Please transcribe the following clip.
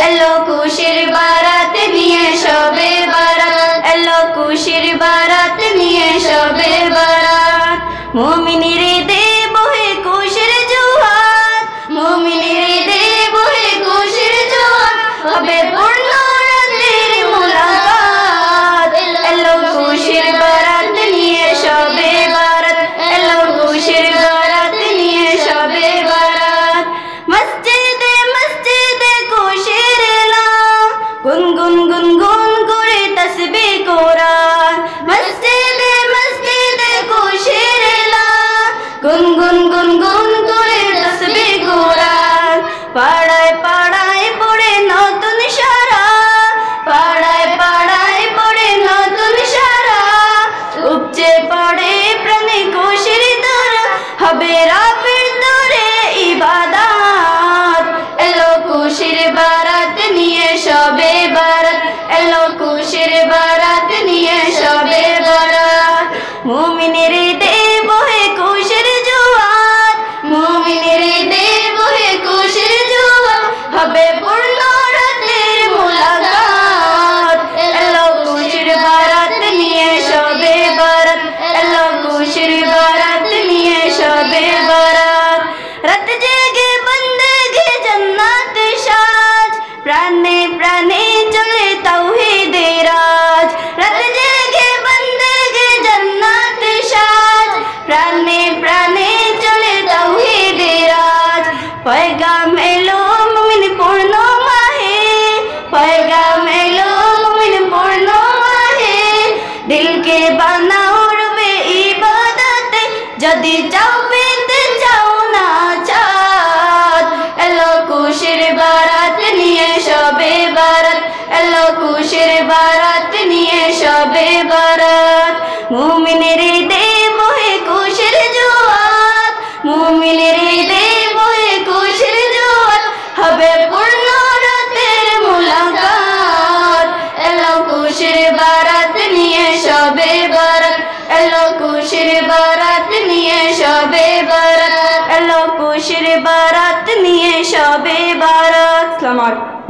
এলো খুশির বারাত নিয়ে শবে বারাত, এলো খুশির বারাত নিয়ে শবে বারাত। মুমিনের ঈদে বহে খুশির জোয়ার, মুমিনের ঈদে বহে খুশির জোয়ার, হবে পূর্ণ রাতের মুলাকাত। এলো খুশির বারাত নিয়ে শবে বারাত, এলো খুশির বারাত নিয়ে শবে বারাত। মসজিদে মসজিদে খুশির এলাম, গুনগুন গুনগুন করে তাসবিহ কোরআন। মসজিদে মসজিদে খুশির এলাম, গুনগুন গুনগুন করে তাসবিহ কোরআন। পাড়ায় পাড়ায় পড়ে নতুন সারা, পাড়ায় পাড়ায় পড়ে নতুন সারা, উপচে পড়ে প্রাণে খুশির ধারা, হবে রাবের দরে ইবাদত। এলো খুশির বারাত নিয়ে শবে বারাত, এলো খুশির বারাত নিয়ে শবে বারাত। মুমিনের ঈদে বহে খুশির জোয়ার, মুমিনের ঈদে বহে খুশির জোয়ার, হবে পূর্ণ রাতের মুলাকাত। এলো খুশির বারাত নিয়ে শবে বারাত, এলো খুশির বারাত নিয়ে শবে বারাত। রাত জেগে বন্দেগে জান্নাত সাজ, প্রাণে প্রাণে চলে তাওহীদের রাজ। রাত জেগে বন্দেগে জান্নাত সাজ, প্রাণে প্রাণে চলে তাওহীদের রাজ। পয়গাম এলো মুমিন পূর্ণ মাহে, পয়গাম এলো মুমিন পূর্ণ মাহে, দিলকে বানাও রবে ইবাদতে, যদি চাও পেতে চাও না চাঁদ। এলো খুশির বারাত নিয়ে শবে বারাত, এলো খুশির বারাত নিয়ে শবে বারাত। মুমিনের ঈদে বহে খুশির জোয়ার, মুমিনের ঈদে বহে খুশির জোয়ার, হবে পূর্ণ রাতের মুলাকাত। এলো খুশির বারাত নিয়ে শবে বারাত, এলো খুশির বারাত নিয়ে শবে বারাত, এলো খুশির বারাত নিয়ে শবে বারাত। আসসালামু আলাইকুম।